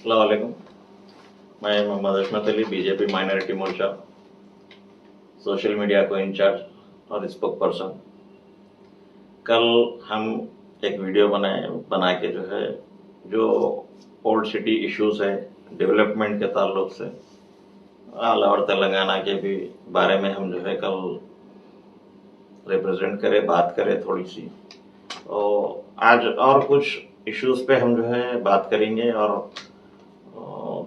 अस्सलाम वालेकुम। मैं मोहम्मद अशमत अली, बीजेपी माइनॉरिटी मोर्चा सोशल मीडिया को इंचार्ज और स्पोक पर्सन। कल हम एक वीडियो बना के जो ओल्ड सिटी इश्यूज है डेवलपमेंट के ताल्लुक से आला और तेलंगाना के भी बारे में हम कल रिप्रेजेंट करें, बात करें थोड़ी सी। तो आज और कुछ इश्यूज पे हम बात करेंगे और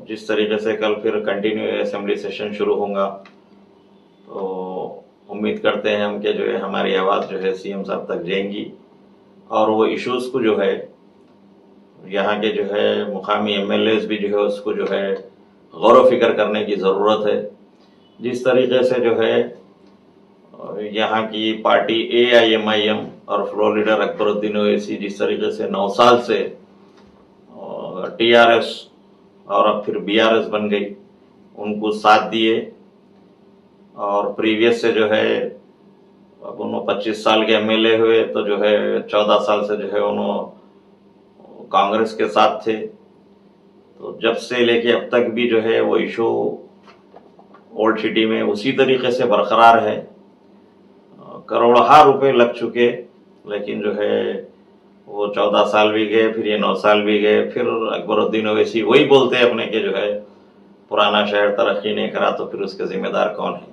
जिस तरीके से कल फिर कंटिन्यू असेंबली सेशन शुरू होगा तो उम्मीद करते हैं हम कि हमारी आवाज़ सीएम साहब तक जाएंगी और वो इश्यूज को यहाँ के मुकामी एमएलएस भी उसको गौर फिक्र करने की ज़रूरत है। जिस तरीके से यहाँ की पार्टी AIMIM और फ्लोर लीडर अकबरुद्दीन ओवैसी जिस तरीके से 9 साल से TRS और अब फिर BRS बन गई, उनको साथ दिए और प्रीवियस से अब उन्होंने 25 साल के MLA हुए तो 14 साल से उन्होंने कांग्रेस के साथ थे। तो जब से लेके अब तक भी वो इशू ओल्ड सिटी में उसी तरीके से बरकरार है। करोड़ों रुपए लग चुके, लेकिन वो 14 साल भी गए, फिर ये 9 साल भी गए, फिर अकबरुद्दीन ओवैसी वही बोलते हैं अपने के पुराना शहर तरक्की नहीं करा तो फिर उसके जिम्मेदार कौन है।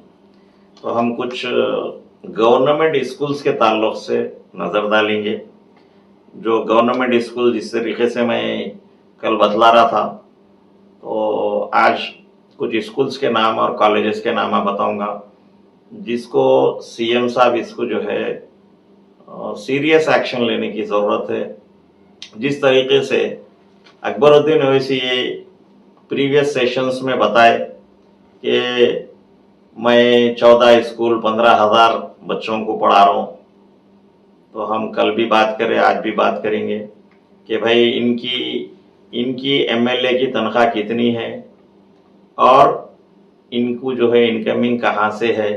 तो हम कुछ गवर्नमेंट स्कूल्स के ताल्लुक से नज़र डालेंगे। जो गवर्नमेंट स्कूल जिस तरीके से मैं कल बतला रहा था, तो आज कुछ स्कूल्स के नाम और कॉलेजेस के नाम मैं बताऊंगा जिसको सीएम साहब इसको सीरियस एक्शन लेने की ज़रूरत है। जिस तरीके से अकबरुद्दीन ओवैसी ये प्रीवियस सेशंस में बताए कि मैं 14 स्कूल 15,000 बच्चों को पढ़ा रहा हूँ, तो हम कल भी बात करें, आज भी बात करेंगे कि भाई इनकी MLA की तनख्वाह कितनी है और इनको इनकमिंग कहाँ से है।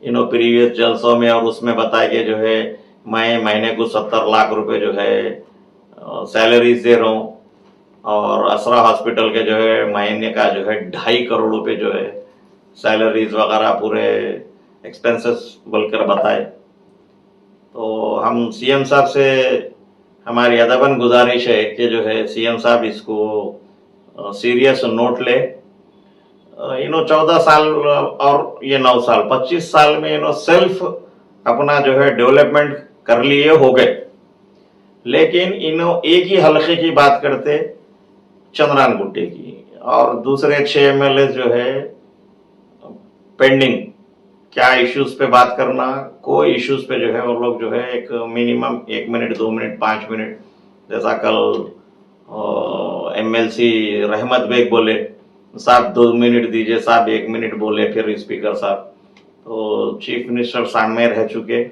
इन्हों प्रीवियस जलसों में और उसमें बताया कि मैं महीने को 70 लाख रुपए सैलरीज दे रहा हूँ और असरा हॉस्पिटल के महीने का 2.5 करोड़ रुपए सैलरीज वगैरह पूरे एक्सपेंसेस बोलकर बताए। तो हम सीएम साहब से हमारी अदबन गुजारिश है कि सीएम साहब इसको सीरियस नोट ले। इन्हों 14 साल और ये 9 साल 25 साल में इन्हों सेल्फ अपना डेवलपमेंट कर लिए हो गए, लेकिन इन्हों एक ही हल्के की बात करते चंद्रान गुट्टे की और दूसरे 6 MLA पेंडिंग। क्या इश्यूज पे बात करना, कोई इश्यूज पे वो लोग एक मिनिमम 1 मिनट 2 मिनट 5 मिनट, जैसा कल MLC रहमत बेग बोले साहब 2 मिनट दीजिए, साहब 1 मिनट बोले, फिर स्पीकर साहब। तो चीफ मिनिस्टर सामने रह चुके,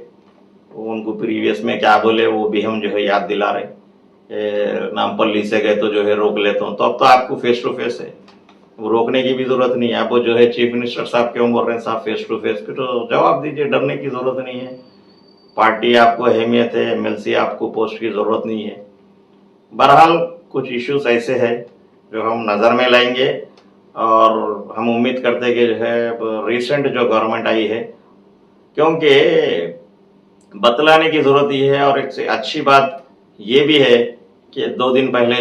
उनको प्रीवियस में क्या बोले वो भी हम याद दिला रहे। नामपल्ली से गए तो रोक लेता हूँ, तो अब तो आपको फेस टू फेस है, वो रोकने की भी जरूरत नहीं है। आप चीफ मिनिस्टर साहब क्यों बोल रहे हैं साहब फेस टू फेस, फिर तो जवाब दीजिए, डरने की जरूरत नहीं है। पार्टी आपको अहमियत है, MLC आपको पोस्ट की जरूरत नहीं है। बहरहाल कुछ इश्यूज ऐसे है जो हम नज़र में लाएंगे और हम उम्मीद करते हैं कि रिसेंट जो गवर्नमेंट आई है, क्योंकि बतलाने की जरूरत ही है। और एक अच्छी बात ये भी है कि 2 दिन पहले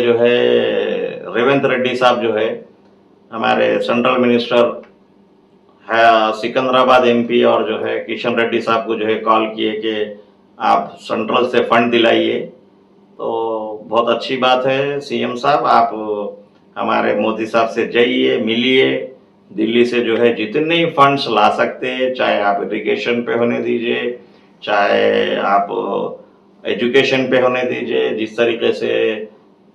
रेवंत रेड्डी साहब हमारे सेंट्रल मिनिस्टर है, सिकंदराबाद MP और किशन रेड्डी साहब को कॉल किए कि आप सेंट्रल से फंड दिलाइए। तो बहुत अच्छी बात है सीएम साहब, आप हमारे मोदी साहब से जाइए, मिलिए, दिल्ली से जितने ही फंड्स ला सकते, चाहे आप इरिगेशन पे होने दीजिए, चाहे आप एजुकेशन पे होने दीजिए। जिस तरीके से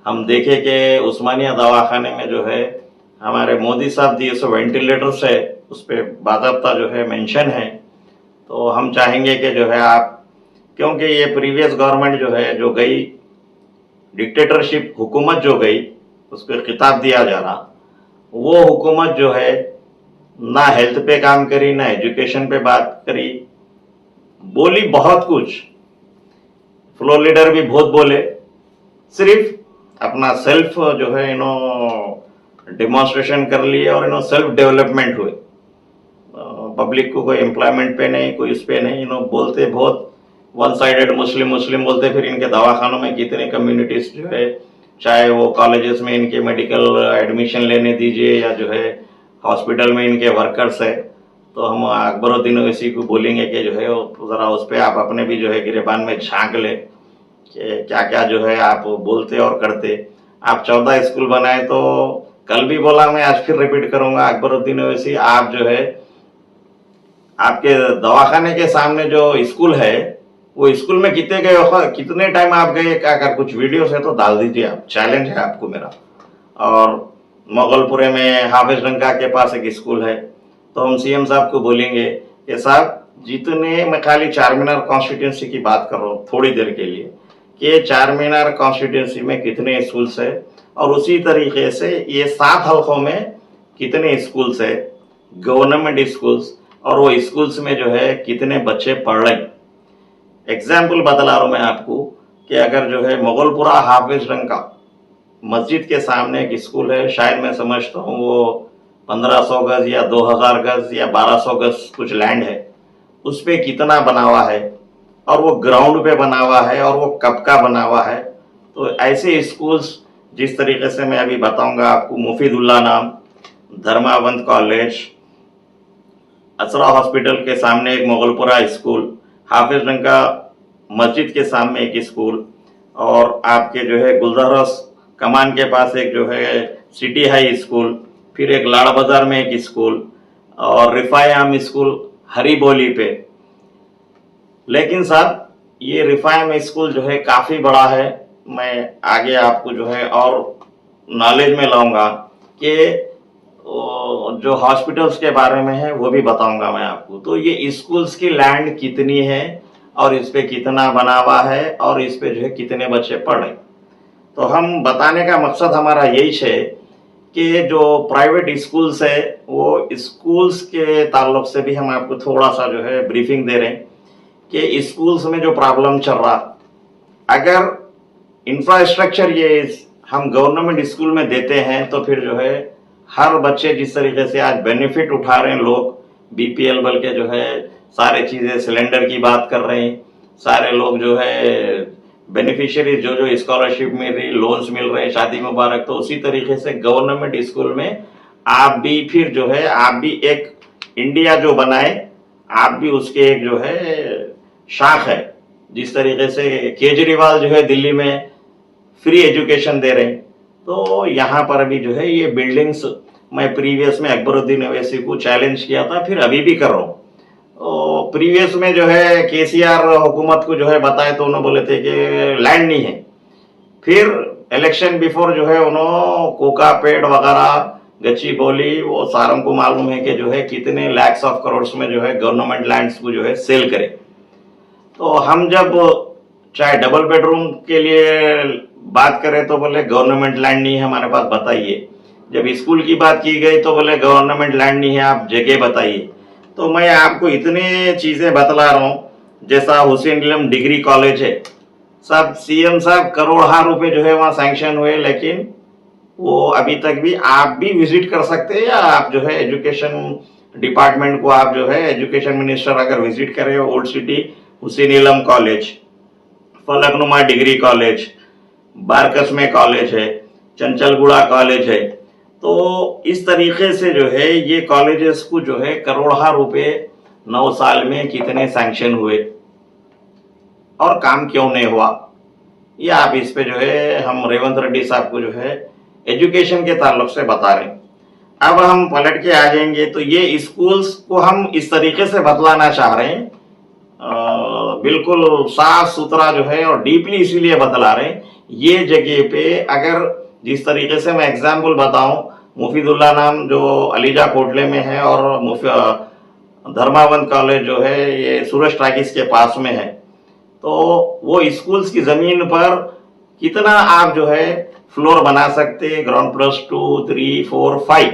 हम देखें कि उस्मानिया दवाखाने में हमारे मोदी साहब दिए सो वेंटिलेटर्स है, उस पर बाकायदा मेंशन है। तो हम चाहेंगे कि आप, क्योंकि ये प्रीवियस गवर्नमेंट जो गई डिक्टेटरशिप हुकूमत गई, उसको खिताब दिया जा रहा, वो हुकूमत ना हेल्थ पे काम करी, ना एजुकेशन पे बात करी, बोली बहुत कुछ, फ्लोर लीडर भी बहुत बोले, सिर्फ अपना सेल्फ डेमोन्स्ट्रेशन कर लिए और सेल्फ डेवलपमेंट हुए। पब्लिक को कोई एम्प्लॉयमेंट पे नहीं, कोई उस पे नहीं, बोलते बहुत वन साइडेड मुस्लिम मुस्लिम बोलते, फिर इनके दवाखानों में कितने कम्युनिटीज जो है, चाहे वो कॉलेजेस में इनके मेडिकल एडमिशन लेने दीजिए या जो है हॉस्पिटल में इनके वर्कर्स है, तो हम अकबरुद्दीन ओवैसी को बोलेंगे कि जो है ज़रा उस पर आप अपने भी जो है गिरेबान में झांक ले कि क्या क्या जो है आप बोलते और करते। आप 14 स्कूल बनाए, तो कल भी बोला मैं, आज फिर रिपीट करूंगा, अकबरुद्दीन ओवैसी आप जो है आपके दवाखाने के सामने जो स्कूल है, वो स्कूल में कितने गए हो, कितने टाइम आप गए, क्या कर, कुछ वीडियोस है तो डाल दीजिए आप, चैलेंज है आपको मेरा। और मोगलपुरे में हाफिज रंका के पास एक स्कूल है, तो हम सीएम साहब को बोलेंगे कि साहब जितने, मैं खाली चार मीनार कॉन्स्टिट्यूंसी की बात कर रहा हूँ थोड़ी देर के लिए, कि चार मीनार कॉन्स्टिट्यूंसी में कितने स्कूल्स है, और उसी तरीके से ये 7 हल्कों में कितने स्कूल्स है, गवर्नमेंट स्कूल्स, और वो स्कूल्स में जो है कितने बच्चे पढ़ रहे। एग्जाम्पल बतला रहा हूं मैं आपको कि अगर जो है मोगलपुरा हाफिज रंका मस्जिद के सामने एक स्कूल है, शायद मैं समझता हूँ वो 1500 गज या 2000 गज या 1200 गज कुछ लैंड है, उस पे कितना बना हुआ है, और वो ग्राउंड पे बना हुआ है, और वो कब का बना हुआ है। तो ऐसे स्कूल्स जिस तरीके से मैं अभी बताऊंगा आपको, मुफीदुल्लाह नाम, धर्मावंत कॉलेज, असरा हॉस्पिटल के सामने एक मोगलपुरा स्कूल, हाफिज रंका मस्जिद के सामने एक स्कूल, और आपके जो है गुलदरस कमान के पास एक जो है सिटी हाई स्कूल, फिर एक लाड़ बाजार में एक स्कूल, और रिफायाम स्कूल हरी बोली पे। लेकिन साहब ये रिफायाम स्कूल जो है काफी बड़ा है, मैं आगे आपको जो है और नॉलेज में लाऊंगा कि जो हॉस्पिटल्स के बारे में है वो भी बताऊंगा मैं आपको। तो ये स्कूल्स की लैंड कितनी है, और इस पे कितना बना हुआ है, और इस पे जो है कितने बच्चे पढ़ रहे। तो हम बताने का मकसद हमारा यही है कि जो प्राइवेट स्कूल्स है, वो स्कूल्स के ताल्लुक से भी हम आपको थोड़ा सा जो है ब्रीफिंग दे रहे हैं कि स्कूल्स में जो प्रॉब्लम चल रहा, अगर इंफ्रास्ट्रक्चर ये हम गवर्नमेंट स्कूल में देते हैं, तो फिर जो है हर बच्चे जिस तरीके से आज बेनिफिट उठा रहे हैं लोग, बीपीएल बल के जो है सारे चीजें, सिलेंडर की बात कर रहे हैं, सारे लोग जो है बेनिफिशियरी, जो जो स्कॉलरशिप मिल रही, लोन्स मिल रहे हैं, शादी मुबारक, तो उसी तरीके से गवर्नमेंट स्कूल में आप भी फिर जो है, आप भी एक इंडिया जो बनाए, आप भी उसके एक जो है शाख है। जिस तरीके से केजरीवाल जो है दिल्ली में फ्री एजुकेशन दे रहे हैं, तो यहाँ पर अभी जो है ये बिल्डिंग्स, मैं प्रीवियस में अकबरुद्दीन ओवैसी को चैलेंज किया था, फिर अभी भी कर रहा हूँ। तो प्रीवियस में जो है केसीआर हुकूमत को जो है बताए, तो उन्होंने बोले थे कि लैंड नहीं है। फिर इलेक्शन बिफोर जो है उन्होंने कोका पेड़ वगैरह, गच्ची बोली, वो सारों को मालूम है कि जो है कितने लैक्स ऑफ करोड़ में जो है गवर्नमेंट लैंड्स को जो है सेल करे। तो हम जब चाहे डबल बेडरूम के लिए बात करें तो बोले गवर्नमेंट लैंड नहीं है हमारे पास, बताइए। जब स्कूल की बात की गई तो बोले गवर्नमेंट लैंड नहीं है, आप जगह बताइए। तो मैं आपको इतने चीजें बतला रहा हूँ, जैसा हुसैन इलम डिग्री कॉलेज है, सब सीएम साहब करोड़ों रुपए जो है वहाँ सैंक्शन हुए, लेकिन वो अभी तक भी, आप भी विजिट कर सकते हैं, या आप जो है एजुकेशन डिपार्टमेंट को आप जो है एजुकेशन मिनिस्टर अगर विजिट करें, ओल्ड सिटी हुसैन इलम college, Falaknuma degree college, Barkas में कॉलेज है, चंचलगुड़ा कॉलेज है। तो इस तरीके से जो है ये कॉलेजेस को जो है करोड़ों रुपए 9 साल में कितने सैंक्शन हुए और काम क्यों नहीं हुआ, ये आप इस पे जो है हम रेवंत रेड्डी साहब को जो है एजुकेशन के ताल्लुक से बता रहे हैं। अब हम पलट के आ जाएंगे, तो ये स्कूल्स को हम इस तरीके से बतलाना चाह रहे हैं, बिल्कुल साफ सुथरा जो है, और डीपली इसीलिए बतला रहे हैं। ये जगह पे अगर जिस तरीके से मैं एग्जाम्पल बताऊं, मुफीदुल्लाह नाम जो अलीजा कोटले में है, और धर्मावंत कॉलेज जो है ये सूरज टाकिस के पास में है, तो वो स्कूल्स की जमीन पर कितना आप जो है फ्लोर बना सकते हैं, ग्राउंड प्लस 2, 3, 4, 5।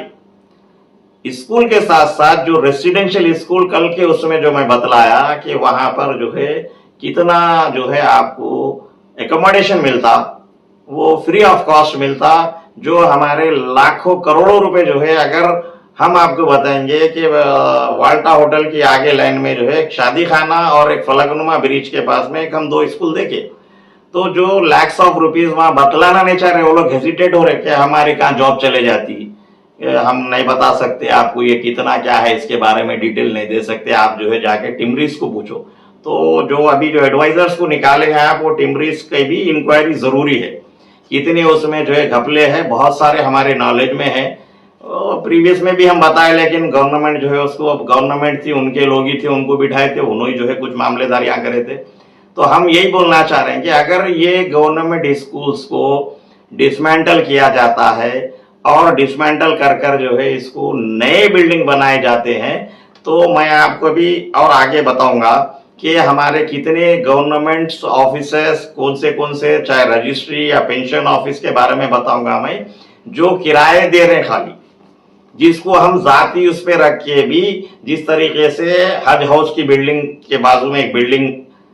स्कूल के साथ साथ जो रेसिडेंशियल स्कूल कल के उसमें जो मैं बतलाया कि वहां पर जो है कितना जो है आपको एकोमोडेशन मिलता, वो फ्री ऑफ कॉस्ट मिलता, जो हमारे लाखों करोड़ों रुपए जो है, अगर हम आपको बताएंगे कि वाल्टा होटल की आगे लाइन में जो है एक शादी खाना और एक फलकनुमा ब्रिज के पास में एक हम दो स्कूल देखे, तो जो लैक्स ऑफ रुपीज वहां बतलाना नहीं चाह रहे, वो लोग हेजिटेट हो रहे कि हमारी कहाँ जॉब चले जाती, हम नहीं बता सकते आपको ये कितना क्या है, इसके बारे में डिटेल नहीं दे सकते, आप जो है जाके टिमरीज को पूछो। तो जो अभी जो एडवाइजर्स को निकाले हैं आप, वो टिमरीज की भी इंक्वायरी जरूरी है, कितने उसमें जो है घपले हैं, बहुत सारे हमारे नॉलेज में है, प्रीवियस में भी हम बताए, लेकिन गवर्नमेंट जो है उसको, अब गवर्नमेंट थी उनके लोग ही थे, उनको बिठाए थे, उन्होंने जो है कुछ मामलेदारियां करे थे। तो हम यही बोलना चाह रहे हैं कि अगर ये गवर्नमेंट स्कूल्स को डिसमेंटल किया जाता है और डिसमेंटल कर कर जो है इसको नए बिल्डिंग बनाए जाते हैं, तो मैं आपको भी और आगे बताऊंगा कि हमारे कितने गवर्नमेंट ऑफिसर्स कौन से चाहे रजिस्ट्री या पेंशन ऑफिस के बारे में बताऊंगा मैं, जो किराए दे रहे हैं खाली, जिसको हम जाती उस पे रख के भी, जिस तरीके से हज हाउस की बिल्डिंग के बाजू में एक बिल्डिंग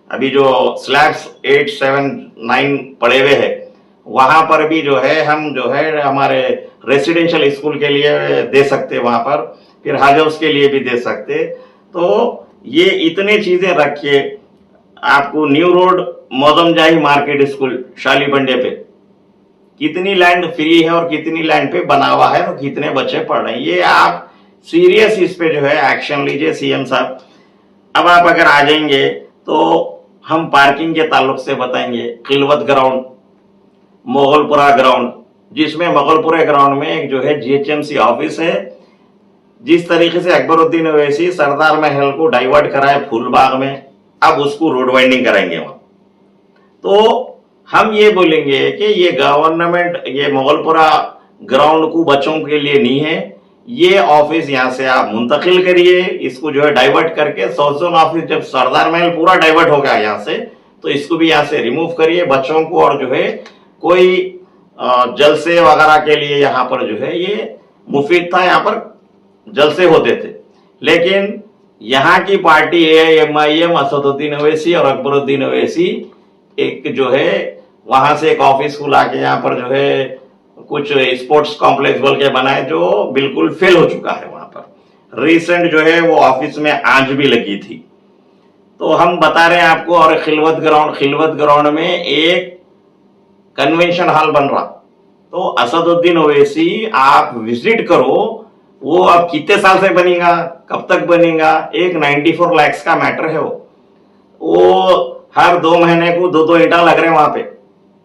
अभी जो स्लैब्स 8, 7, 9 पड़े हुए हैं, वहां पर भी जो है हम जो है हमारे रेसिडेंशियल स्कूल के लिए दे सकते वहां पर, फिर हज हाउस के लिए भी दे सकते। तो ये इतने चीजें रखिए, आपको न्यू रोड मौदमजाही मार्केट स्कूल शालीबंडे पे कितनी लैंड फ्री है और कितनी लैंड पे बना हुआ है और कितने बच्चे पढ़ रहे हैं, ये आप सीरियस इस पे जो है एक्शन लीजिए सीएम साहब। अब आप अगर आ जाएंगे तो हम पार्किंग के ताल्लुक से बताएंगे, खिलवत ग्राउंड, मोगलपुरा ग्राउंड, जिसमें मोगलपुरा ग्राउंड में एक जो है जीएचएमसी ऑफिस है, जिस तरीके से अकबरुद्दीन ओवैसी सरदार महल को डाइवर्ट कराए फूलबाग में, अब उसको रोड वाइंडिंग कराएंगे वहां। तो हम ये बोलेंगे कि ये गवर्नमेंट ये मोगलपुरा ग्राउंड को बच्चों के लिए नहीं है, ये ऑफिस यहां से आप मुंतकिल करिए, इसको जो है डाइवर्ट करके साउथ जोन ऑफिस, जब सरदार महल पूरा डाइवर्ट हो गया यहाँ से, तो इसको भी यहाँ से रिमूव करिए बच्चों को, और जो है कोई जलसे वगैरह के लिए यहाँ पर जो है ये मुफीद था, यहाँ पर जलसे होते थे। लेकिन यहाँ की पार्टी AIMIM, असदुद्दीन ओवैसी और अकबरुद्दीन ओवैसी एक जो है वहां से एक ऑफिस को लाके यहाँ पर जो है कुछ स्पोर्ट्स कॉम्प्लेक्स बोल के बनाए, जो बिल्कुल फेल हो चुका है। वहां पर रिसेंट जो है वो ऑफिस में आंच भी लगी थी। तो हम बता रहे हैं आपको, और खिलवत ग्राउंड में एक कन्वेंशन हॉल बन रहा, तो असदुद्दीन ओवैसी आप विजिट करो, वो अब कितने साल से बनेगा, कब तक बनेगा, एक 94 लाख का मैटर है वो हर 2 महीने को 2 ईंटा लग रहे हैं वहां पे।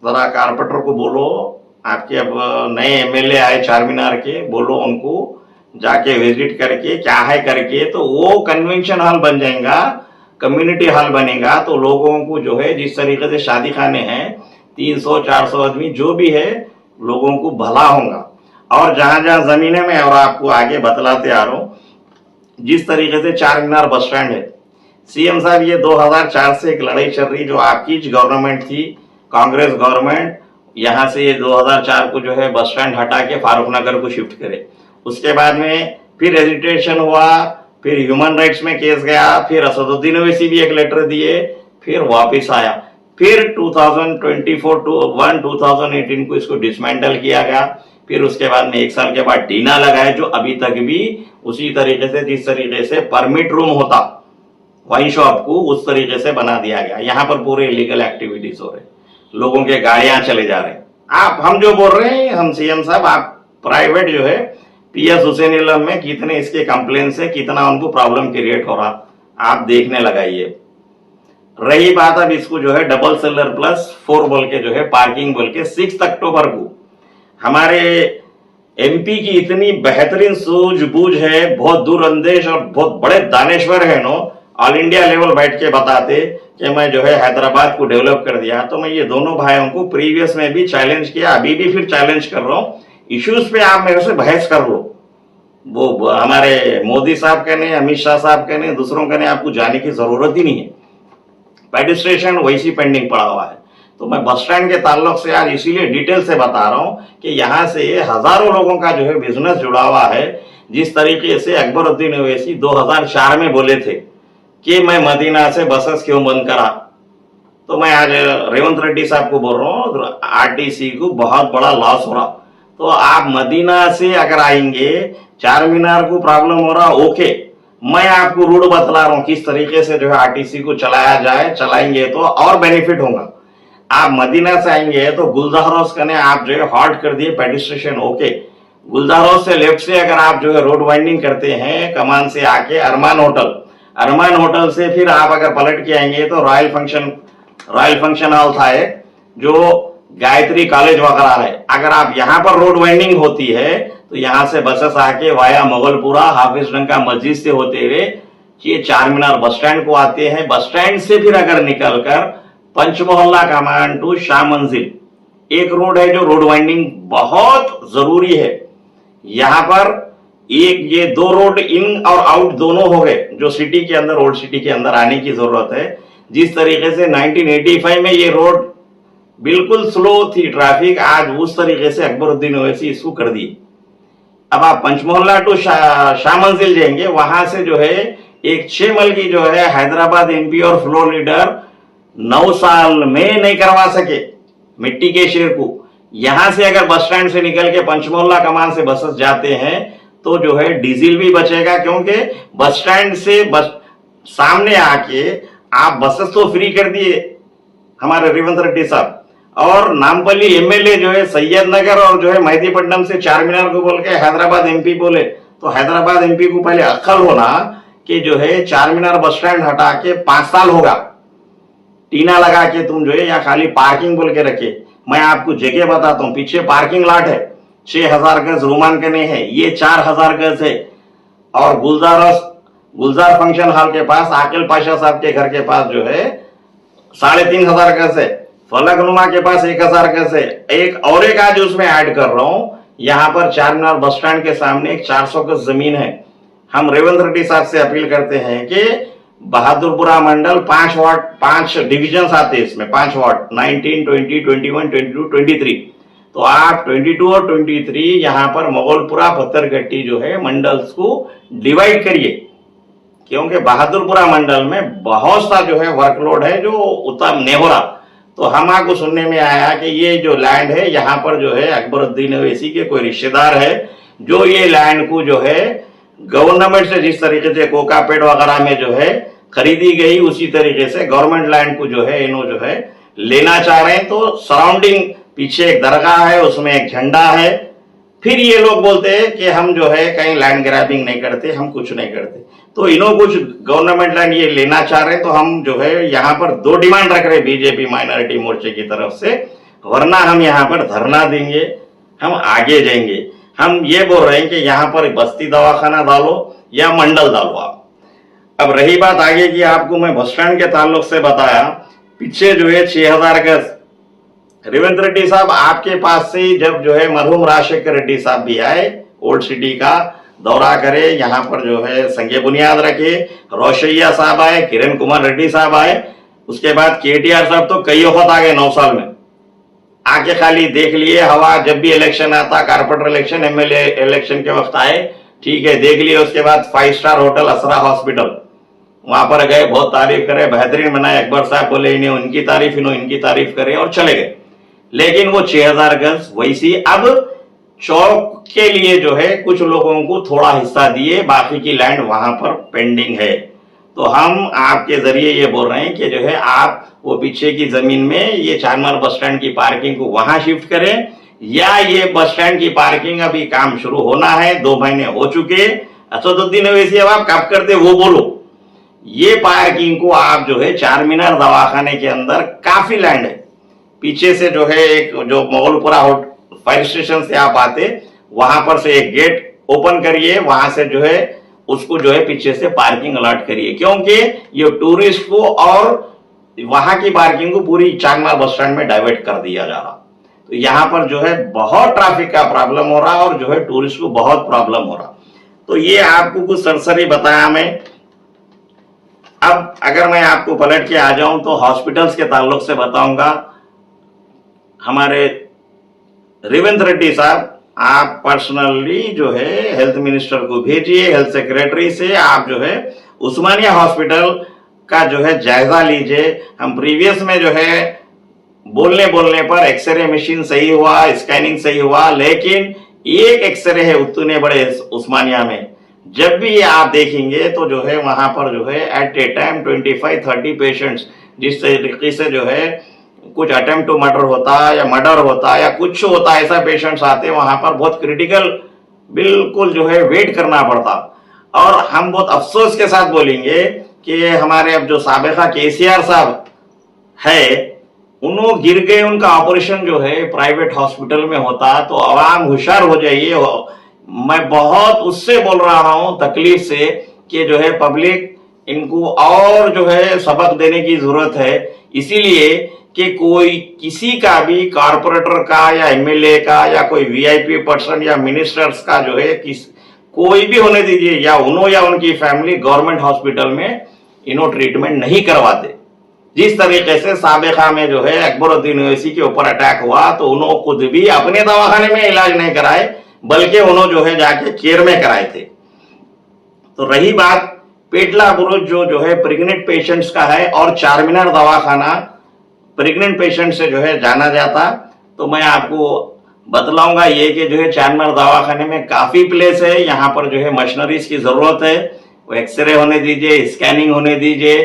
जरा कारपेंटर को बोलो, आपके अब नए MLA आए चारमीनार के, बोलो उनको जाके विजिट करके क्या है करके, तो वो कन्वेंशन हॉल बन जाएगा, कम्युनिटी हॉल बनेगा, तो लोगों को जो है जिस तरीके से शादी खाने हैं 300-400 आदमी जो भी है, लोगों को भला होगा। और जहां जहां जमीने में, और आपको आगे बतलाते आ रहा हूं, जिस तरीके से चारमीनार बस स्टैंड है, सीएम साहब ये 2004 से एक लड़ाई चल रही, जो आपकी गवर्नमेंट थी, कांग्रेस गवर्नमेंट, यहां से ये 2004 को जो है बस स्टैंड हटा के फारूक नगर को शिफ्ट करे। उसके बाद में फिर हेजिटेशन हुआ, फिर ह्यूमन राइट्स में केस गया, फिर असदुद्दीन ओवैसी भी एक लेटर दिए, फिर वापिस आया, फिर 2018 को इसको डिसमेंटल किया गया, फिर उसके बाद में 1 साल के बाद टीना लगाए, जो अभी तक भी उसी तरीके से, जिस तरीके से परमिट रूम होता वाइन शॉप को, उस तरीके से बना दिया गया। यहाँ पर पूरे इलीगल एक्टिविटीज हो रहे, लोगों के गाड़ियां चले जा रहे हैं। आप हम जो बोल रहे हैं, हम सीएम साहब, आप प्राइवेट जो है PS हुसैन इलम में कितने इसके कंप्लेन से कितना उनको प्रॉब्लम क्रिएट हो रहा, आप देखने लगाइए। रही बात अब इसको जो है डबल सेलर +4 बोल के जो है पार्किंग बोल के 6 अक्टूबर को हमारे MP की इतनी बेहतरीन सूझबूझ है, बहुत दूरअंदेश और बहुत बड़े दानेश्वर है नो, ऑल इंडिया लेवल बैठ के बताते कि मैं जो है हैदराबाद को डेवलप कर दिया। तो मैं ये दोनों भाइयों को प्रीवियस में भी चैलेंज किया, अभी भी फिर चैलेंज कर रहा हूं, इश्यूज पे आप मेरे से बहस कर लो। वो हमारे मोदी साहब कहने, अमित शाह साहब कहने, दूसरों कहने, आपको जाने की जरूरत ही नहीं है, पेडिस्ट्रेशन वैसी पेंडिंग पड़ा हुआ है। तो मैं बस स्टैंड के ताल्लुक से आज इसीलिए डिटेल से बता रहा हूं कि यहाँ से हजारों लोगों का जो है बिजनेस जुड़ा हुआ है। जिस तरीके से अकबरुद्दीन ओवैसी 2004 में बोले थे कि मैं मदीना से बसेस क्यों बंद करा, तो मैं आज रेवंत रेड्डी साहब को बोल रहा हूँ, RTC को बहुत बड़ा लॉस हो रहा। तो आप मदीना से अगर आएंगे, चार मीनार को प्रॉब्लम हो रहा, ओके, मैं आपको रूट बतला रहा हूं किस तरीके से जो है आरटीसी को चलाया जाए, चलाएंगे तो और बेनिफिट होगा। आप मदीना से आएंगे तो गुलजार हाउस कने आप जो है हॉल्ट कर दिए पेडिस्ट्रेशन, ओके। गुलजार हाउस से लेफ्ट से अगर आप जो है रोड वाइंडिंग करते हैं कमान से आके अरमान होटल से फिर आप अगर पलट के आएंगे तो रॉयल फंक्शन हॉल था एक, जो गायत्री कॉलेज वगैरह है। अगर आप यहाँ पर रोड वाइंडिंग होती है तो यहाँ से बसेस आके वाया मुगलपुरा हाफिजगंज मस्जिद से होते हुए ये चार मीनार बस स्टैंड को आते हैं। बस स्टैंड से फिर अगर निकलकर पंचमोहल्ला कमान टू शाह मंजिल एक रोड है जो रोड वाइंडिंग बहुत जरूरी है। यहाँ पर एक ये दो रोड इन और आउट दोनों हो गए जो सिटी के अंदर, ओल्ड सिटी के अंदर आने की जरूरत है। जिस तरीके से 1985 में ये रोड बिल्कुल स्लो थी ट्रैफिक, आज उस तरीके से अकबरुद्दीन ओवैसी इसको कर दी। अब आप पंचमोहल्ला टू शाह मंजिल जाएंगे, वहां से जो है एक 6 मल की जो है हैदराबाद एमपी और फ्लोर लीडर 9 साल में नहीं करवा सके मिट्टी के शेर को। यहां से अगर बस स्टैंड से निकल के पंचमोहल्ला कमान से बसेस जाते हैं तो जो है डीजल भी बचेगा, क्योंकि बस स्टैंड से बस सामने आके आप बसेस तो फ्री कर दिए हमारे रेवंत रेड्डी साहब, और नामपल्ली एमएलए जो है सैयद नगर और जो है मेहदीपट्टनम से चार मीनार को बोल के हैदराबाद एमपी बोले, तो हैदराबाद एमपी को पहले अक्ल होना कि जो है चार मीनार बस स्टैंड हटा के 5 साल होगा, टीना लगा के तुम जो है या खाली पार्किंग बोल के रखे। मैं आपको जगह बताता हूँ, पीछे पार्किंग लॉट है 6000 गज रोमान कने है, ये 4000 गज है। और गुलजार फंक्शन हॉल के पास आकिल पाशा साहब के घर के पास जो है 3500 गज है। फलकनुमा के पास 1000 गज है। एक आज उसमें ऐड कर रहा हूं, यहां पर चार मीनार बस स्टैंड के सामने एक 400 गज जमीन है। हम रेवंत रेड्डी साहब से अपील करते हैं कि बहादुरपुरा मंडल 5 डिविजन आते हैं इसमें, 5 वार्ड 19, 20, 21, 22, 23। तो आप 22 और 23 यहाँ पर मोगलपुरा पत्थरगट्टी जो है मंडल्स को डिवाइड करिए, क्योंकि बहादुरपुरा मंडल में बहुत सा जो है वर्कलोड है जो उतना नहीं हो रहा। तो हमारे सुनने में आया कि ये जो लैंड है यहाँ पर जो है अकबरुद्दीन ओवैसी के कोई रिश्तेदार है जो ये लैंड को जो है गवर्नमेंट से जिस तरीके से कोकापेट वगैरह में जो है खरीदी गई उसी तरीके से गवर्नमेंट लैंड को जो है इन्हों जो है लेना चाह रहे हैं। तो सराउंडिंग पीछे एक दरगाह है, उसमें एक झंडा है। फिर ये लोग बोलते हैं कि हम जो है कहीं लैंड ग्रैबिंग नहीं करते, हम कुछ नहीं करते। तो इन्हों कुछ गवर्नमेंट लैंड ये लेना चाह रहे हैं, तो हम जो है यहाँ पर 2 डिमांड रख रहे बीजेपी माइनॉरिटी मोर्चे की तरफ से, वरना हम यहाँ पर धरना देंगे, हम आगे जाएंगे। हम ये बोल रहे हैं कि यहाँ पर बस्ती दवाखाना डालो या मंडल डालो आप। अब रही बात आगे की, आपको मैं बस स्टैंड के ताल्लुक से बताया, पीछे जो है 6000 गज रेवंत रेड्डी साहब आपके पास से जब जो है मरहूम राजशेखर रेड्डी साहब भी आए, ओल्ड सिटी का दौरा करे, यहाँ पर जो है संगे बुनियाद रखे, रोशैया साहब आए, किरण कुमार रेड्डी साहब आए, उसके बाद केटीआर साहब तो कई वक्त आ गए 9 साल में, आके खाली देख लिए हवा। जब भी इलेक्शन आता, कारपोरेटर इलेक्शन, एमएलए इलेक्शन के वक्त आए, ठीक है, देख लिए। उसके बाद 5 स्टार होटल असरा हॉस्पिटल, वहां पर गए, बहुत तारीफ करे, बेहतरीन बनाए। अकबर साहब बोले इन्हें उनकी तारीफ, इन्हों इनकी तारीफ करे और चले गए। लेकिन वो 6000 गज वैसी अब चौक के लिए जो है कुछ लोगों को थोड़ा हिस्सा दिए, बाकी की लैंड वहां पर पेंडिंग है। तो हम आपके जरिए ये बोल रहे हैं कि जो है आप वो पीछे की जमीन में ये चार मीनार बस स्टैंड की पार्किंग को वहां शिफ्ट करें, या ये बस स्टैंड की पार्किंग अभी काम शुरू होना है, 2 महीने हो चुके। असदुद्दीन ओवैसी अब आप कब करते वो बोलो। ये पार्किंग को आप जो है चार मीनार दवाखाने के अंदर काफी लैंड है, पीछे से जो है एक जो मोगलपुरा फायर स्टेशन से आप आते, वहां पर से एक गेट ओपन करिए, वहां से जो है उसको जो है पीछे से पार्किंग अलॉट करिए, क्योंकि ये टूरिस्ट को और वहां की पार्किंग को पूरी चार मीनार बस स्टैंड में डाइवर्ट कर दिया जा रहा। तो यहाँ पर जो है बहुत ट्रैफिक का प्रॉब्लम हो रहा और जो है टूरिस्ट को बहुत प्रॉब्लम हो रहा। तो ये आपको कुछ सरसरी बताया मैं। अब अगर मैं आपको पलट के आ जाऊं तो हॉस्पिटल्स के ताल्लुक से बताऊंगा। हमारे रेवंत रेड्डी साहब, आप पर्सनली जो है हेल्थ मिनिस्टर को भेजिए, हेल्थ सेक्रेटरी से आप जो है उस्मानिया हॉस्पिटल का जो है जायजा लीजिए। हम प्रीवियस में जो है बोलने बोलने पर एक्सरे मशीन सही हुआ, स्कैनिंग सही हुआ, लेकिन एक एक्सरे है उतने बड़े उस्मानिया में, जब भी आप देखेंगे तो जो है वहां पर जो है एट ए टाइम 25-30 पेशेंट्स, जिस तरीके से जो है कुछ अटेम्प्ट टू मर्डर होता है या मर्डर होता है या कुछ होता है, ऐसा पेशेंट्स आते हैं वहां पर बहुत क्रिटिकल, बिल्कुल जो है वेट करना पड़ता। और हम बहुत अफसोस के साथ बोलेंगे कि हमारे अब जो साबिका केसीआर साहब है, उन्होंने गिर गए, उनका ऑपरेशन जो है प्राइवेट हॉस्पिटल में होता। तो आवाम होशियार हो जाइए, मैं बहुत उससे बोल रहा हूं तकलीफ से कि जो है पब्लिक इनको और जो है सबक देने की जरूरत है, इसीलिए कि कोई किसी का भी कारपोरेटर का या एमएलए का या कोई वीआईपी पर्सन या मिनिस्टर्स का जो है कोई भी होने दीजिए, या उन्हों या उनकी फैमिली गवर्नमेंट हॉस्पिटल में इन्हों ट्रीटमेंट नहीं करवाते। जिस तरीके से साबिका में जो है अकबरुद्दीन ओवैसी के ऊपर अटैक हुआ तो उन्होंने खुद भी अपने दवाखाने में इलाज नहीं कराए, बल्कि उन्होंने जो है जाके केयर में कराए थे। तो रही बात पेटला बुरुज जो है प्रेग्नेंट पेशेंट्स का है, और चारमीनार दवाखाना प्रेग्नेंट पेशेंट से जो है जाना जाता, तो मैं आपको बतलाऊंगा ये कि जो है चारमीनार दवाखाने में काफी प्लेस है, यहाँ पर जो है मशीनरीज की जरूरत है, वो एक्सरे होने दीजिए, स्कैनिंग होने दीजिए,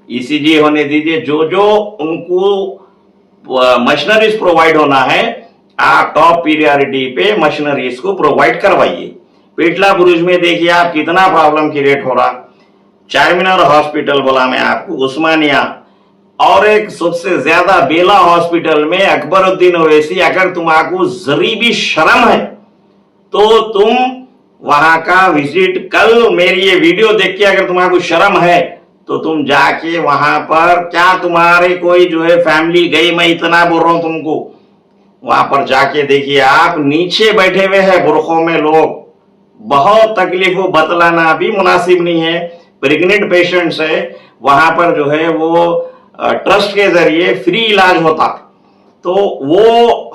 ईसीजी होने दीजिए, जो जो उनको मशीनरीज प्रोवाइड होना है आप टॉप पीरियडिटी पे मशीनरीज को प्रोवाइड करवाइए। पेटला बुरुज में देखिए आप कितना प्रॉब्लम क्रिएट हो रहा। चारमीनार हॉस्पिटल बोला मैं आपको, उस्मानिया, और एक सबसे ज्यादा बेला हॉस्पिटल में अकबरुद्दीन ओवैसी। अगर तुम्हारा जरी भी शर्म है तो तुम वहां का विजिट, कल मेरी ये वीडियो देख के अगर तुम्हारा शर्म है तो तुम जाके वहां पर, क्या तुम्हारे कोई जो है फैमिली गई, मैं इतना बोल रहा हूं तुमको, वहां पर जाके देखिए आप, नीचे बैठे हुए हैं बुरखों में लोग, बहुत तकलीफ, वो बतलाना भी मुनासिब नहीं है। प्रेग्नेंट पेशेंट्स है, वहां पर जो है वो ट्रस्ट के जरिए फ्री इलाज होता। तो वो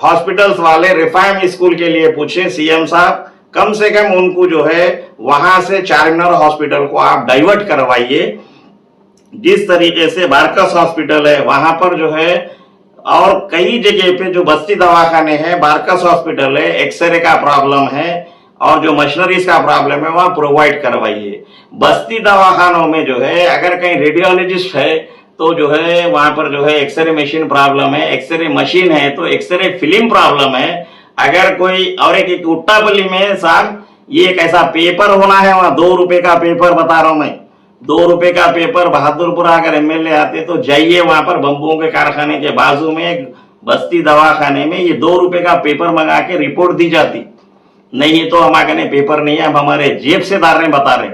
हॉस्पिटल्स वाले रिफाइम स्कूल के लिए पूछे सीएम साहब, कम से कम उनको जो है वहां से चारमीनार हॉस्पिटल को आप डाइवर्ट करवाइए। जिस तरीके से बारकस हॉस्पिटल है वहां पर जो है, और कई जगह पे जो बस्ती दवाखाने हैं, बारकस हॉस्पिटल है, एक्सरे का प्रॉब्लम है और जो मशीनरीज का प्रॉब्लम है वहां प्रोवाइड करवाइए। बस्ती दवाखानों में जो है अगर कहीं रेडियोलॉजिस्ट है तो जो है वहां पर जो है एक्सरे मशीन प्रॉब्लम है, एक्सरे मशीन है तो एक्सरे फिल्म प्रॉब्लम है। अगर कोई, और एक उट्टापल्ली में साहब ये एक ऐसा पेपर होना है, वहां 2 रुपए का पेपर बता रहा हूं मैं, 2 रुपए का पेपर, बहादुरपुरा अगर एमएलए आते तो जाइए वहां पर, बम्बुओं के कारखाने के बाजू में एक बस्ती दवाखाने में ये 2 रुपए का पेपर मंगा के रिपोर्ट दी जाती। नहीं तो हमारे पेपर नहीं है, अब हमारे जेब से डाल रहे बता रहे।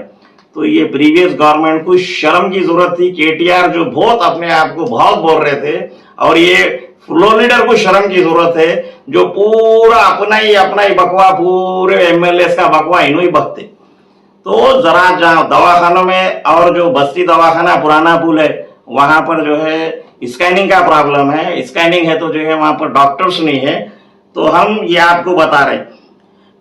तो ये प्रीवियस गवर्नमेंट को शर्म की जरूरत थी। केटीआर जो बहुत अपने आप को बहुत बोल रहे थे, और ये फ्लो लीडर को शर्म की जरूरत है जो पूरा अपना ही बकवा, पूरे एमएलए का बकवा इन्हों ही बकते। तो जरा जहां दवाखानों में, और जो बस्ती दवाखाना पुराना पुल है वहां पर जो है स्कैनिंग का प्रॉब्लम है, स्कैनिंग है तो जो है वहां पर डॉक्टर्स नहीं है। तो हम ये आपको बता रहे,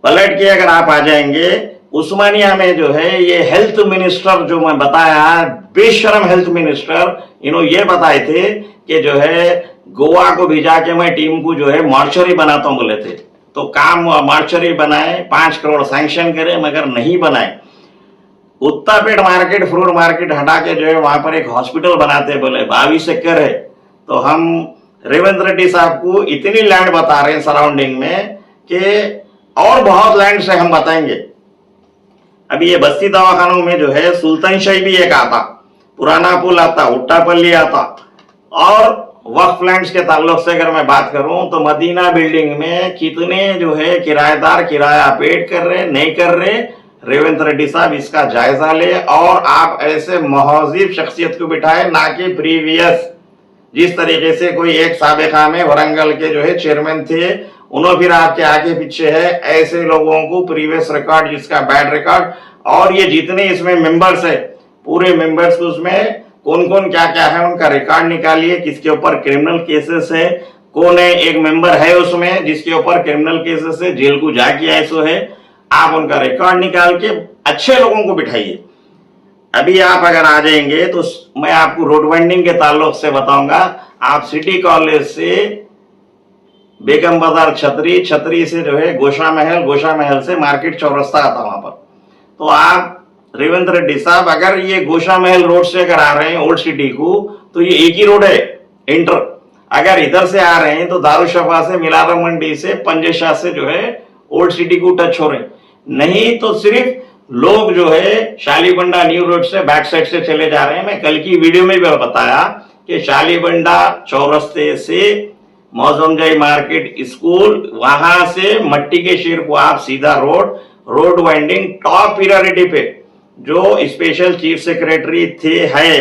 पलट के अगर आप आ जाएंगे उस्मानिया में जो है ये हेल्थ मिनिस्टर जो मैं बताया, बेशरम हेल्थ मिनिस्टर, इन्होंने ये बताए थे कि जो है गोवा को भिजा के मैं टीम को जो है मॉर्चरी बनाता हूं बोले थे। तो काम मॉर्चरी बनाए, 5 करोड़ सैंक्शन करे, मगर नहीं बनाए। उत्तापेट मार्केट, फ्रूट मार्केट हटा के जो है वहां पर एक हॉस्पिटल बनाते बोले, 22 एकड़ है। तो हम रेवंत रेड्डी साहब को इतनी लैंड बता रहे हैं सराउंडिंग में कि और बहुत लैंड से हम बताएंगे। अभी ये बस्ती दवाखानों में जो है सुल्तान शाही भी एक आता, पुराना पुल आता, उट्टापल्ली आता, और वक्फ लैंड्स के ताल्लुक से अगर मैं बात करूं तो मदीना बिल्डिंग में कितने जो है किराएदार किराया पेड कर रहे, नहीं कर रहे। रेवंत रेड्डी साहब इसका जायजा ले, और आप ऐसे महजीब शख्सियत को बिठाए, ना कि प्रीवियस जिस तरीके से कोई एक साबिका में वरंगल के जो है चेयरमैन थे, उन्होंने फिर आपके आगे पीछे है, ऐसे लोगों को प्रीवियस रिकॉर्ड जिसका बैड रिकॉर्ड। और ये जितने इसमें मेंबर्स है, पूरे मेंबर्स को उसमें कौन कौन क्या क्या है उनका रिकॉर्ड निकालिए, किसके ऊपर क्रिमिनल केसेस है, कौन है, एक मेंबर है उसमें जिसके ऊपर क्रिमिनल केसेस है, जेल को जाके ऐसो है, आप उनका रिकॉर्ड निकाल के अच्छे लोगों को बिठाइए। अभी आप अगर आ जाएंगे तो मैं आपको रोड वाइंडिंग के ताल्लुक से बताऊंगा। आप सिटी कॉलेज से बेगम बाजार छतरी, छतरी से जो है गोशा महल, गोशा महल से मार्केट चौरस्ता आता वहां पर। तो आप रेवंत रेड्डी साहब अगर ये गोशा महल रोड से अगर आ रहे हैं ओल्ड सिटी को, तो ये एक ही रोड है इंटर। अगर इधर से आ रहे हैं तो दारुशफा से, मिलारा मंडी से, पंजेशाह से जो है ओल्ड सिटी को टच हो रहे हैं। नहीं तो सिर्फ लोग जो है शालीबंडा न्यू रोड से बैक साइड से चले जा रहे हैं। मैं कल की वीडियो में भी बताया कि शालीबंडा चौरस्ते से मौजमजाई मार्केट स्कूल, वहां से मट्टी के शेर को आप सीधा रोड वाइंडिंग टॉप प्रायोरिटी पे, जो स्पेशल चीफ सेक्रेटरी थे है,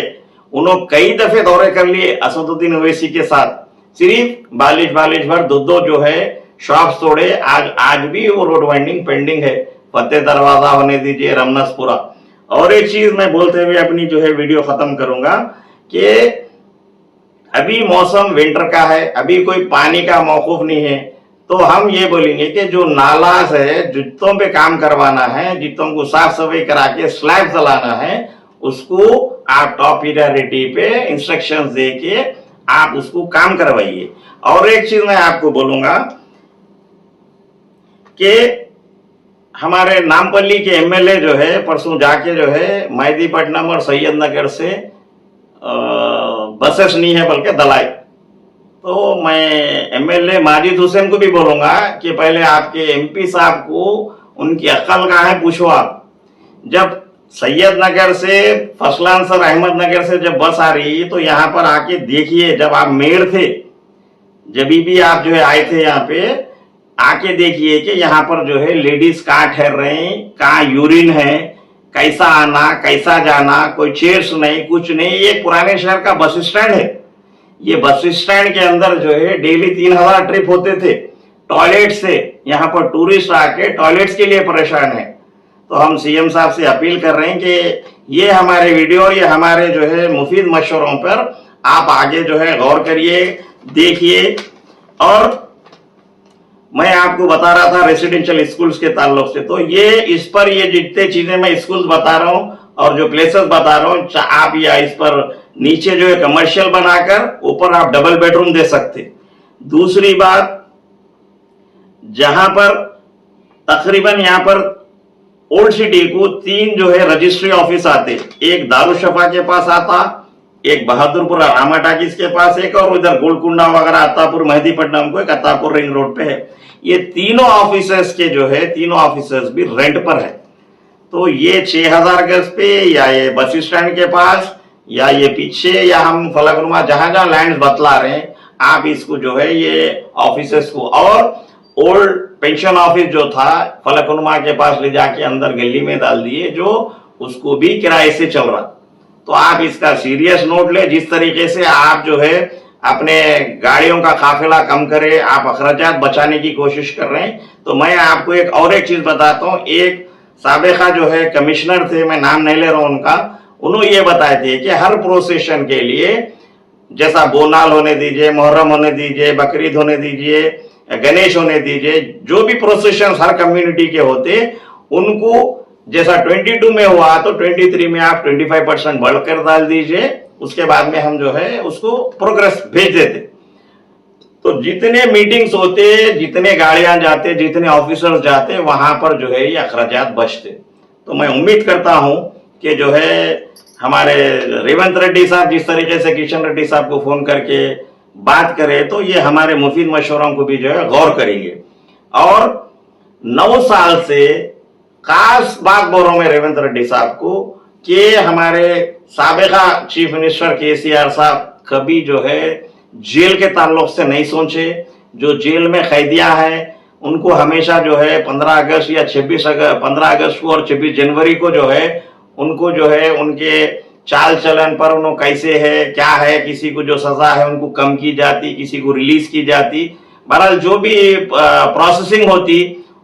उन्होंने कई दफे दौरे कर लिए असदुद्दीन ओवैसी के साथ। सिर्फ बालिश भर दो जो है शॉप्स तोड़े। आज भी वो रोड वाइंडिंग पेंडिंग है। फतेह दरवाजा होने दीजिए, रमनसपुरा। और एक चीज मैं बोलते हुए अपनी जो है वीडियो खत्म करूंगा कि अभी मौसम विंटर का है, अभी कोई पानी का मौकूफ नहीं है। तो हम ये बोलेंगे कि जो नालाज है, जितों पे काम करवाना है, जितों को साफ सफाई करा के स्लैब चलाना है, उसको आप टॉप प्रायोरिटी पे इंस्ट्रक्शंस दे के आप उसको काम करवाइए। और एक चीज मैं आपको बोलूंगा कि हमारे नामपल्ली के एमएलए जो है परसों जाके जो है मेहदीपट्टनम और सैयद नगर से बसेस नहीं है बल्कि दलाई। तो मैं एमएलए माजिद हुसैन को भी बोलूंगा कि पहले आपके एमपी साहब को उनकी अक्ल कहाँ है पूछो आप। जब सैयद नगर से, फसलान सर अहमद नगर से जब बस आ रही तो यहाँ पर आके देखिए। जब आप मेयर थे, जब भी आप जो है आए थे यहाँ पे, आके देखिए कि यहाँ पर जो है लेडीज कहाँ ठहर रहे हैं, कहाँ यूरिन है, कैसा आना कैसा जाना, कोई चेयर्स नहीं, कुछ नहीं। ये पुराने शहर का बस स्टैंड है। ये बस स्टैंड के अंदर जो है डेली 3000 ट्रिप होते थे टॉयलेट से। यहाँ पर टूरिस्ट आके टॉयलेट्स के लिए परेशान है। तो हम सीएम साहब से अपील कर रहे हैं कि ये हमारे वीडियो, ये हमारे जो है मुफीद मशवरों पर आप आगे जो है गौर करिए, देखिए। और मैं आपको बता रहा था रेसिडेंशियल स्कूल्स के ताल्लुक से, तो ये इस पर ये जितने चीजें मैं स्कूल्स बता रहा हूँ और जो प्लेसेस बता रहा हूँ, आप या इस पर नीचे जो है कमर्शियल बनाकर ऊपर आप डबल बेडरूम दे सकते। दूसरी बात, जहां पर तकरीबन यहाँ पर ओल्ड सिटी को 3 जो है रजिस्ट्री ऑफिस आते, एक दारुशफा के पास आता, एक बहादुरपुर रामा टाकिस के पास एक, और उधर गोलकुंडा वगैरह अत्तापुर मेहदीपट्टनम को एक अत्तापुर रिंग रोड पे है। ये तीनों ऑफिसर्स के जो है, तीनों ऑफिसर्स भी रेंट पर है। तो ये 6000 गज पे, या ये बस स्टैंड के पास, या ये पीछे, या हम फलकनुमा जहां जहां लैंड बतला रहे हैं, आप इसको जो है ये ऑफिसर्स को, और ओल्ड पेंशन ऑफिस जो था फलकनुमा के पास ले जाके अंदर गली में डाल दिए, जो उसको भी किराए से चल रहा। तो आप इसका सीरियस नोट ले। जिस तरीके से आप जो है अपने गाड़ियों का काफिला कम करे, आप अखराजात बचाने की कोशिश कर रहे हैं। तो मैं आपको एक चीज बताता हूँ। एक साबिका जो है कमिश्नर थे, मैं नाम नहीं ले रहा हूं उनका, उन्होंने ये बताए थे कि हर प्रोसेशन के लिए, जैसा बोनाल होने दीजिए, मुहर्रम होने दीजिए, बकरीद होने दीजिए, गणेश होने दीजिए, जो भी प्रोसेशन हर कम्युनिटी के होते, उनको जैसा 22 में हुआ तो 23 में आप 25% बढ़कर डाल दीजिए। उसके बाद में हम जो है उसको प्रोग्रेस भेज देते। तो जितने मीटिंग्स होते, जितने गाड़ियां जाते, जितने ऑफिसर्स जाते, वहां पर जो है ये अखराजात बचते। तो मैं उम्मीद करता हूं कि जो है हमारे रेवंत रेड्डी साहब जिस तरीके से किशन रेड्डी साहब को फोन करके बात करें, तो ये हमारे मुफीद मशवरों को भी जो है गौर करेंगे। और 9 साल से खास बात बोल रहा हूं मैं रेवंत रेड्डी साहब को कि हमारे साबिका चीफ मिनिस्टर केसीआर साहब कभी जो है जेल के ताल्लुक से नहीं सोचे। जो जेल में कैदियां हैं उनको हमेशा जो है 15 अगस्त या 15 अगस्त को और 26 जनवरी को जो है उनको जो है उनके चाल चलन पर उन्होंने कैसे है क्या है, किसी को जो सजा है उनको कम की जाती, किसी को रिलीज की जाती। बहरहाल जो भी प्रोसेसिंग होती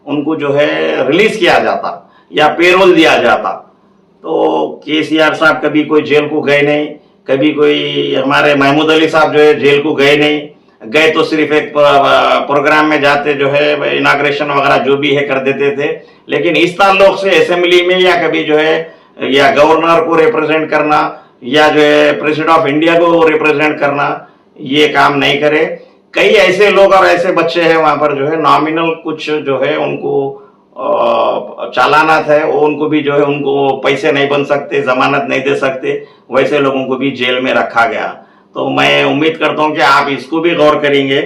उनको जो है रिलीज किया जाता या पेरोल दिया जाता। तो केसीआर साहब कभी कोई जेल को गए नहीं, कभी कोई हमारे महमूद अली साहब जो है जेल को गए नहीं, गए तो सिर्फ एक प्रोग्राम में जाते जो है इनाग्रेशन वगैरह जो भी है कर देते थे। लेकिन इस ताल्लुक से असेंबली में या कभी जो है या गवर्नर को रिप्रेजेंट करना या जो है प्रेसिडेंट ऑफ इंडिया को रिप्रेजेंट करना, ये काम नहीं करे। कई ऐसे लोग और ऐसे बच्चे हैं वहां पर जो है नॉमिनल कुछ जो है उनको चालानात है, वो उनको भी जो है उनको पैसे नहीं बन सकते, जमानत नहीं दे सकते, वैसे लोगों को भी जेल में रखा गया। तो मैं उम्मीद करता हूं कि आप इसको भी गौर करेंगे।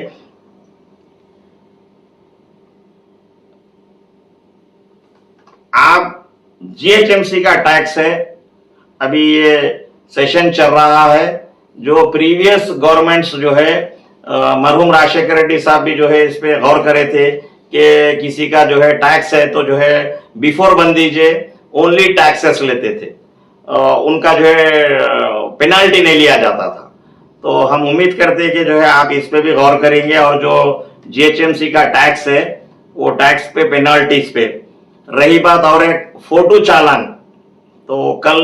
आप जीएचएमसी का टैक्स है, अभी ये सेशन चल रहा है, जो प्रीवियस गवर्नमेंट्स जो है मरहूम राजशेखर रेड्डी साहब भी जो है इस पे गौर करे थे कि किसी का जो है टैक्स है तो जो है बिफोर बन दीजिए, ओनली टैक्सेस लेते थे, उनका जो है पेनाल्टी नहीं लिया जाता था। तो हम उम्मीद करते हैं कि जो है आप इस पे भी गौर करेंगे और जो जीएचएमसी का टैक्स है वो टैक्स पे पेनाल्टीज पे रही बात। और एक फोटो चालान तो कल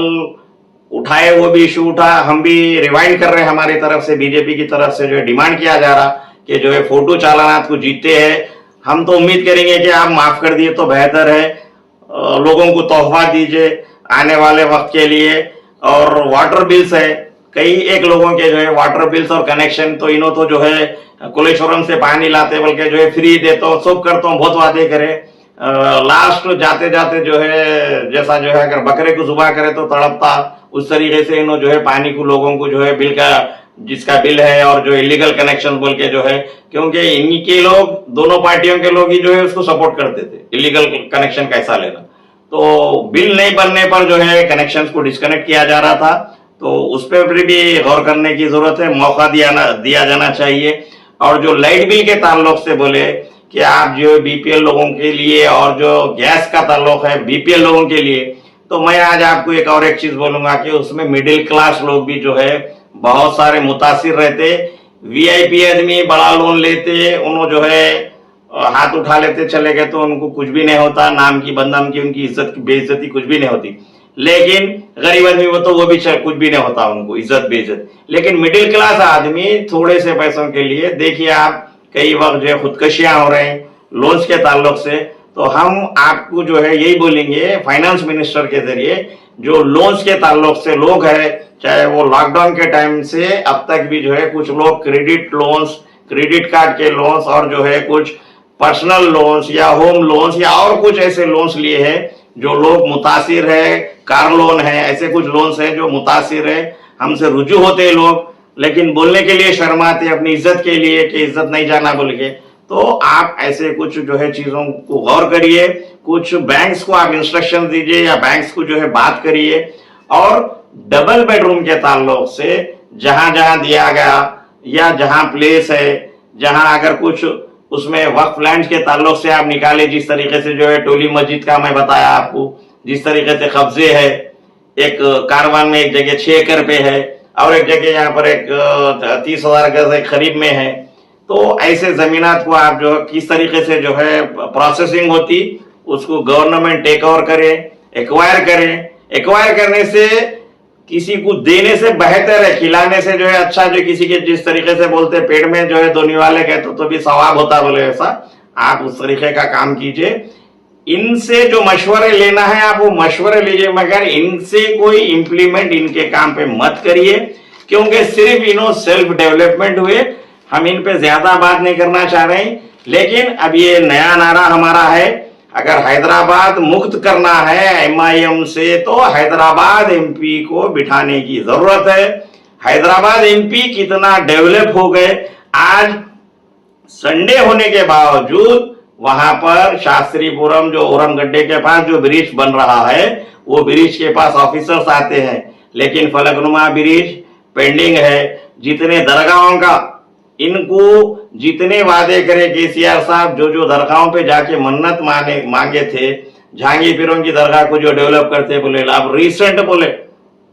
उठाए, वो भी इशू उठा, हम भी रिवाइंड कर रहे हैं हमारी तरफ से, बीजेपी की तरफ से जो है डिमांड किया जा रहा कि जो है फोटो चालानात को जीतते हैं। हम तो उम्मीद करेंगे कि आप माफ कर दिए तो बेहतर है, लोगों को तोहफा दीजिए आने वाले वक्त के लिए। और वाटर बिल्स है, कई एक लोगों के जो है वाटर बिल्स और कनेक्शन, तो इन्हों तो जो है कुलेश्वरम से पानी लाते बल्कि जो है फ्री देता हूँ, सब करता हूँ, बहुत वादे करे, लास्ट जाते जाते जो है जैसा जो है अगर बकरे को जुबा करे तो तड़पता, उस तरीके से इन्हों जो है पानी को लोगों को जो है बिल का, जिसका बिल है और जो इलीगल कनेक्शन बोल के जो है, क्योंकि इन्हीं के लोग, दोनों पार्टियों के लोग ही जो है उसको सपोर्ट करते थे, इलीगल कनेक्शन कैसा लेना। तो बिल नहीं बनने पर जो है कनेक्शंस को डिस्कनेक्ट किया जा रहा था, तो उस पर भी गौर करने की जरूरत है, मौका दिया जाना चाहिए। और जो लाइट बिल के ताल्लुक से बोले कि आप जो बीपीएल लोगों के लिए और जो गैस का ताल्लुक है बीपीएल लोगों के लिए, तो मैं आज आपको एक और एक चीज बोलूंगा कि उसमें मिडिल क्लास लोग भी जो है बहुत सारे मुतासिर रहते। वीआईपी आदमी बड़ा लोन लेते, उन्होंने जो है हाथ उठा लेते चले गए तो उनको कुछ भी नहीं होता, नाम की बदनाम की, उनकी इज्जत की बेइज्जती कुछ भी नहीं होती। लेकिन गरीब आदमी वो भी कुछ भी नहीं होता, उनको इज्जत बेइज्जत। लेकिन मिडिल क्लास आदमी थोड़े से पैसों के लिए, देखिए आप कई वक्त जो है खुदकशियां हो रहे हैं लोन्स के ताल्लुक से। तो हम आपको जो है यही बोलेंगे फाइनेंस मिनिस्टर के जरिए, जो लोन्स के ताल्लुक से लोग है, चाहे वो लॉकडाउन के टाइम से अब तक भी जो है कुछ लोग क्रेडिट लोन्स, क्रेडिट कार्ड के लोन्स और जो है कुछ पर्सनल लोन्स या होम लोन्स या और कुछ ऐसे लोन्स लिए हैं, जो लोग मुतासिर है, कार लोन है, ऐसे कुछ लोन्स है जो मुतासिर है, हमसे रुजू होते हैं लोग, लेकिन बोलने के लिए शर्माते अपनी इज्जत के लिए कि इज्जत नहीं जाना बोल के। तो आप ऐसे कुछ जो है चीजों को गौर करिए, कुछ बैंक्स को आप इंस्ट्रक्शन दीजिए या बैंक्स को जो है बात करिए। और डबल बेडरूम के ताल्लुक से जहां जहां दिया गया या जहां प्लेस है, जहां अगर कुछ उसमें वक्फ लैंड के ताल्लुक से आप निकाले, जिस तरीके से जो है टोली मस्जिद का मैं बताया आपको, जिस तरीके से कब्जे है, एक कारवान में एक जगह 6 एकड़ पे है और एक जगह यहाँ पर एक 30,000 गज करीब में है। तो ऐसे जमीनात को आप जो किस तरीके से जो है प्रोसेसिंग होती, उसको गवर्नमेंट टेक ओवर करे, एक्वायर करे। एक्वायर करने से किसी को देने से बेहतर है, खिलाने से जो है अच्छा। जो किसी के जिस तरीके से बोलते पेड़ में जो है धोने वाले कहते तो भी सवाब होता बोले, ऐसा आप उस तरीके का काम कीजिए। इनसे जो मशवरे लेना है आप वो मशवरे लीजिए, मगर इनसे कोई इंप्लीमेंट इनके काम पे मत करिए, क्योंकि सिर्फ इन्हों सेल्फ डेवलपमेंट हुए। हम इन पे ज्यादा बात नहीं करना चाह रहे हैं, लेकिन अब ये नया नारा हमारा है, अगर हैदराबाद मुक्त करना है एमआईएम से तो हैदराबाद एमपी को बिठाने की जरूरत है। हैदराबाद एमपी कितना डेवलप हो गए, आज संडे होने के बावजूद वहां पर शास्त्रीपुरम जो ओरमगड्डे के पास जो ब्रिज बन रहा है, वो ब्रिज के पास ऑफिसर्स आते हैं, लेकिन फलकनुमा ब्रिज पेंडिंग है। जितने दरगाहों का इनको जितने वादे करे केसीआर साहब, जो जो दरगाहों पे जाके मन्नत मांगे थे, जहांगीर पीरों की दरगाह को जो डेवलप करते बोले, अब रिसेंट बोले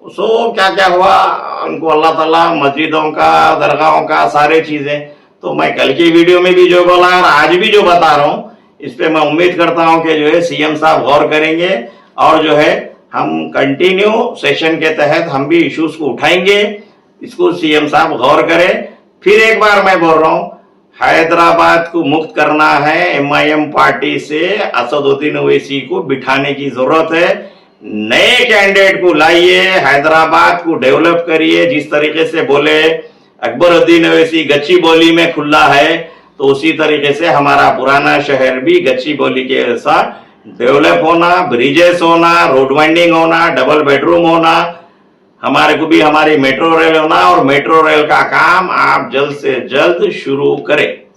सो क्या क्या हुआ उनको, अल्लाह ताला मस्जिदों का, दरगाहों का, सारे चीजें। तो मैं कल की वीडियो में भी जो बोला और आज भी जो बता रहा हूं, इस पे मैं उम्मीद करता हूं कि जो है सीएम साहब गौर करेंगे और जो है हम कंटिन्यू सेशन के तहत हम भी इश्यूज को उठाएंगे, इसको सीएम साहब गौर करें। फिर एक बार मैं बोल रहा हूं, हैदराबाद को मुक्त करना है, एमआईएम पार्टी से असदुद्दीन ओवैसी को बिठाने की जरूरत है। नए कैंडिडेट को लाइए, हैदराबाद को डेवलप करिए। जिस तरीके से बोले अकबरुद्दीन ओवैसी गच्चीबौली में खुला है, तो उसी तरीके से हमारा पुराना शहर भी गच्चीबौली के जैसा डेवलप होना, ब्रिजेस होना, रोड वाइंडिंग होना, डबल बेडरूम होना, हमारे को भी हमारी मेट्रो रेल होना, और मेट्रो रेल का काम आप जल्द से जल्द शुरू करें।